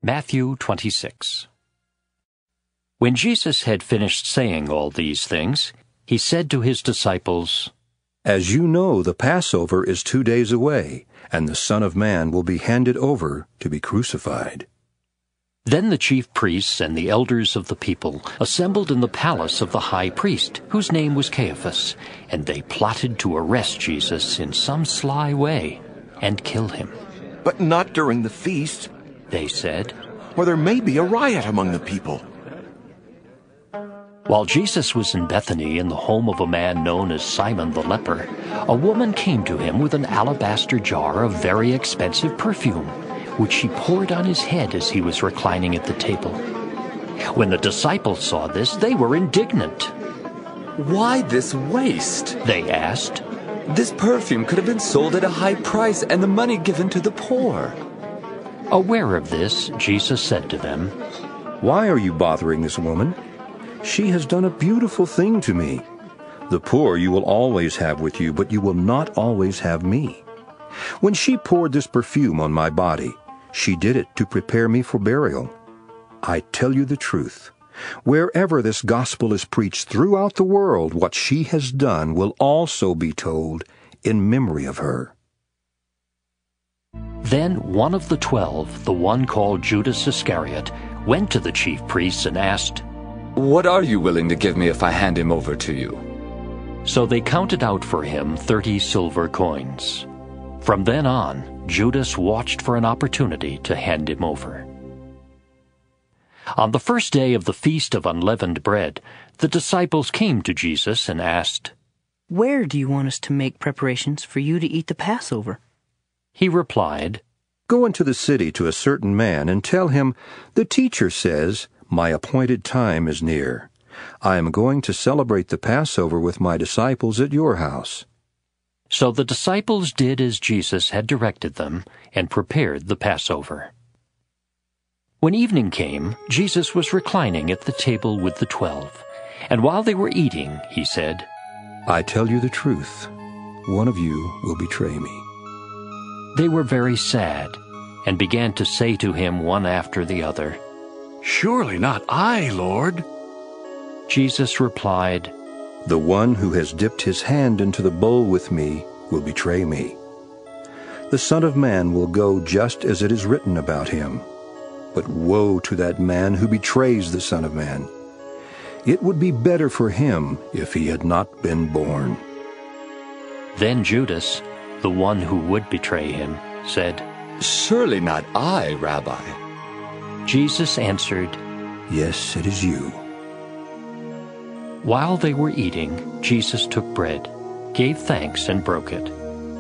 Matthew 26. When Jesus had finished saying all these things, he said to his disciples, As you know, the Passover is 2 days away, and the Son of Man will be handed over to be crucified. Then the chief priests and the elders of the people assembled in the palace of the high priest, whose name was Caiaphas, and they plotted to arrest Jesus in some sly way and kill him. But not during the feast, they said, or there may be a riot among the people. While Jesus was in Bethany in the home of a man known as Simon the leper, a woman came to him with an alabaster jar of very expensive perfume, which she poured on his head as he was reclining at the table. When the disciples saw this, they were indignant. "Why this waste?" they asked. "This perfume could have been sold at a high price and the money given to the poor." Aware of this, Jesus said to them, Why are you bothering this woman? She has done a beautiful thing to me. The poor you will always have with you, but you will not always have me. When she poured this perfume on my body, she did it to prepare me for burial. I tell you the truth. Wherever this gospel is preached throughout the world, what she has done will also be told in memory of her. Then one of the 12, the one called Judas Iscariot, went to the chief priests and asked, "What are you willing to give me if I hand him over to you?" So they counted out for him 30 silver coins. From then on, Judas watched for an opportunity to hand him over. On the first day of the Feast of Unleavened Bread, the disciples came to Jesus and asked, "Where do you want us to make preparations for you to eat the Passover?" He replied, Go into the city to a certain man and tell him, The teacher says, My appointed time is near. I am going to celebrate the Passover with my disciples at your house. So the disciples did as Jesus had directed them and prepared the Passover. When evening came, Jesus was reclining at the table with the 12, and while they were eating, he said, I tell you the truth. One of you will betray me. They were very sad and began to say to him one after the other, "Surely not I, Lord." Jesus replied, The one who has dipped his hand into the bowl with me will betray me. The Son of Man will go just as it is written about him. But woe to that man who betrays the Son of Man. It would be better for him if he had not been born. Then Judas, the one who would betray him, said, "Surely not I, Rabbi." Jesus answered, Yes, it is you. While they were eating, Jesus took bread, gave thanks and broke it,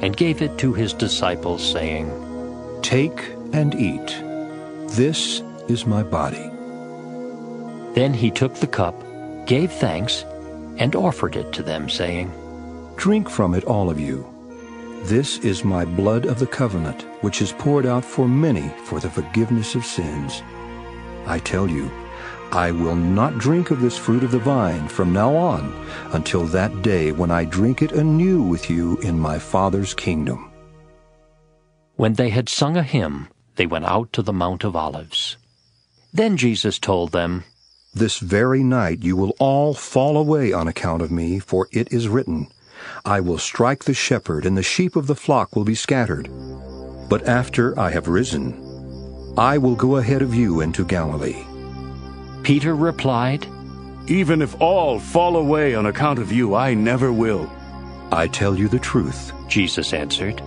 and gave it to his disciples, saying, Take and eat. This is my body. Then he took the cup, gave thanks, and offered it to them, saying, Drink from it, all of you. This is my blood of the covenant, which is poured out for many for the forgiveness of sins. I tell you, I will not drink of this fruit of the vine from now on until that day when I drink it anew with you in my Father's kingdom. When they had sung a hymn, they went out to the Mount of Olives. Then Jesus told them, This very night you will all fall away on account of me, for it is written, I will strike the shepherd, and the sheep of the flock will be scattered. But after I have risen, I will go ahead of you into Galilee. Peter replied, "Even if all fall away on account of you, I never will." I tell you the truth. Jesus answered,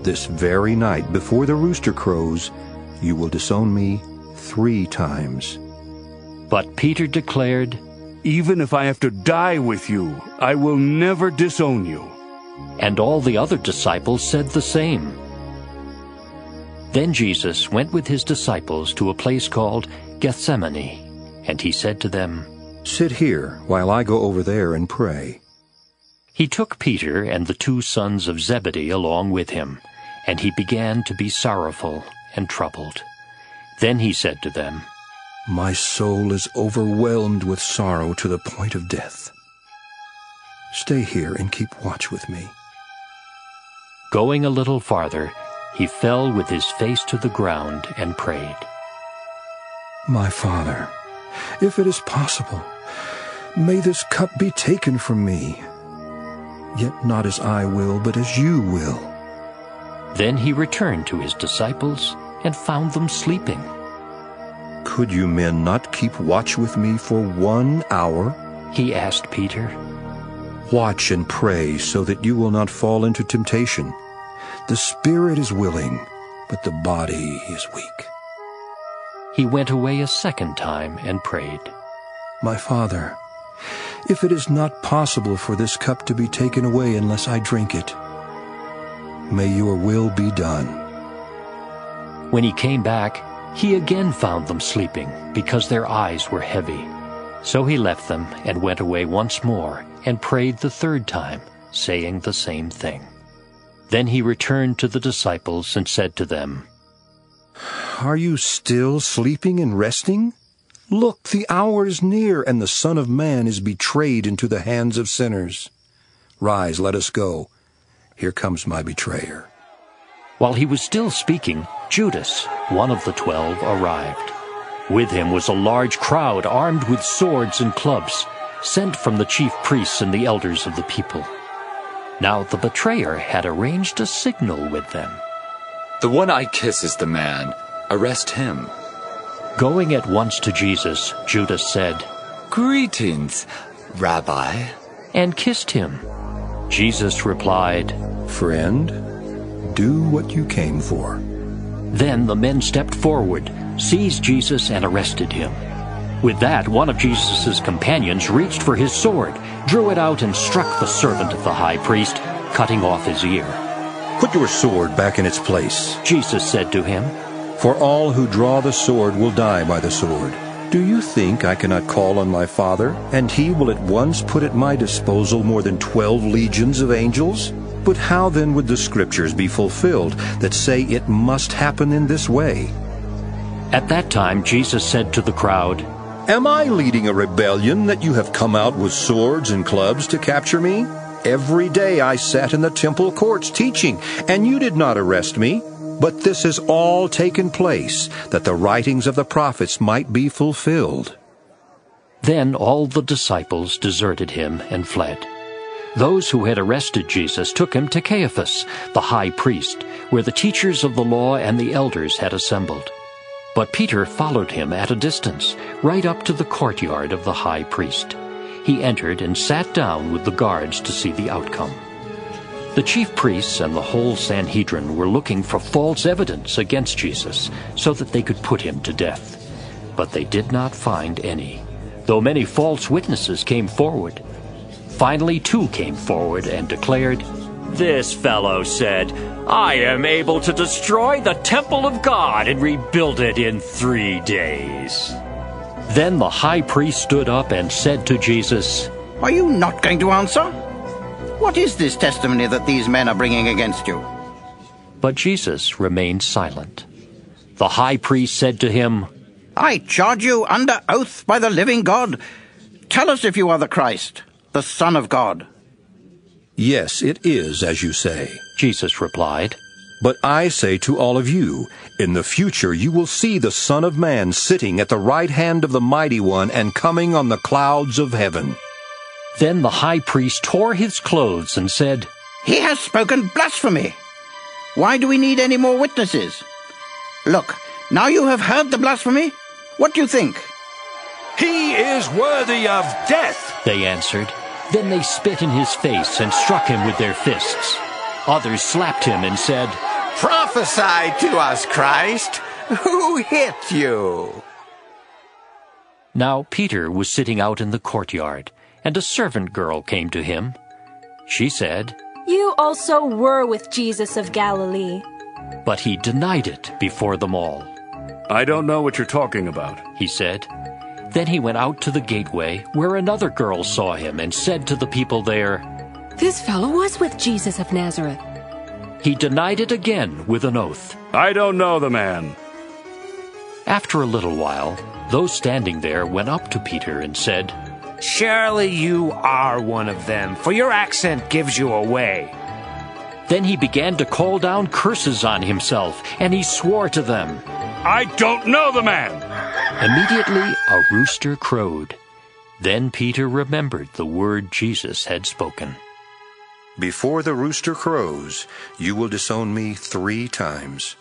This very night before the rooster crows, you will disown me 3 times. But Peter declared, "Even if I have to die with you, I will never disown you." and all the other disciples said the same. Then Jesus went with his disciples to a place called Gethsemane, and he said to them, Sit here while I go over there and pray. He took Peter and the 2 sons of Zebedee along with him, and he began to be sorrowful and troubled. Then he said to them, My soul is overwhelmed with sorrow to the point of death. Stay here and keep watch with me. Going a little farther, he fell with his face to the ground and prayed, My Father, if it is possible, may this cup be taken from me. Yet not as I will, but as you will. Then he returned to his disciples and found them sleeping. Could you men not keep watch with me for 1 hour? He asked Peter. Watch and pray so that you will not fall into temptation. The spirit is willing, but the body is weak. He went away a second time and prayed. My Father, if it is not possible for this cup to be taken away unless I drink it, may your will be done. When he came back, he again found them sleeping, because their eyes were heavy. So he left them and went away once more and prayed the third time, saying the same thing. Then he returned to the disciples and said to them, Are you still sleeping and resting? Look, the hour is near, and the Son of Man is betrayed into the hands of sinners. Rise, let us go. Here comes my betrayer. While he was still speaking, Judas, one of the 12, arrived. With him was a large crowd armed with swords and clubs, sent from the chief priests and the elders of the people. Now the betrayer had arranged a signal with them. The one I kiss is the man. Arrest him. Going at once to Jesus, Judas said, Greetings, Rabbi. and kissed him. Jesus replied, Friend, do what you came for. Then the men stepped forward, seized Jesus, and arrested him. With that, one of Jesus' companions reached for his sword, drew it out, and struck the servant of the high priest, cutting off his ear. Put your sword back in its place. Jesus said to him, For all who draw the sword will die by the sword. Do you think I cannot call on my Father, and he will at once put at my disposal more than 12 legions of angels? But how then would the scriptures be fulfilled that say it must happen in this way? At that time Jesus said to the crowd, Am I leading a rebellion that you have come out with swords and clubs to capture me? Every day I sat in the temple courts teaching, and you did not arrest me. But this has all taken place, that the writings of the prophets might be fulfilled. Then all the disciples deserted him and fled. Those who had arrested Jesus took him to Caiaphas, the high priest, where the teachers of the law and the elders had assembled. But Peter followed him at a distance, right up to the courtyard of the high priest. He entered and sat down with the guards to see the outcome. The chief priests and the whole Sanhedrin were looking for false evidence against Jesus so that they could put him to death. But they did not find any, though many false witnesses came forward. Finally, 2 came forward and declared, "This fellow said, 'I am able to destroy the temple of God and rebuild it in 3 days.'" Then the high priest stood up and said to Jesus, Are you not going to answer? What is this testimony that these men are bringing against you? But Jesus remained silent. The high priest said to him, I charge you under oath by the living God. Tell us if you are the Christ, the Son of God. Yes, it is as you say. Jesus replied. But I say to all of you, in the future you will see the Son of Man sitting at the right hand of the Mighty One and coming on the clouds of heaven. Then the high priest tore his clothes and said, He has spoken blasphemy. Why do we need any more witnesses? Look, now you have heard the blasphemy. What do you think? He is worthy of death, they answered. Then they spit in his face and struck him with their fists. Others slapped him and said, Prophesy to us, Christ. Who hit you? Now Peter was sitting out in the courtyard, and a servant girl came to him. She said, You also were with Jesus of Galilee. but he denied it before them all. I don't know what you're talking about. He said. Then he went out to the gateway, where another girl saw him and said to the people there, This fellow was with Jesus of Nazareth. He denied it again with an oath. I don't know the man. After a little while, those standing there went up to Peter and said, Surely you are one of them, for your accent gives you away. Then he began to call down curses on himself, and he swore to them, I don't know the man. Immediately a rooster crowed. Then Peter remembered the word Jesus had spoken. Before the rooster crows, you will disown me 3 times.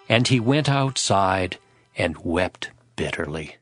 And he went outside and wept bitterly.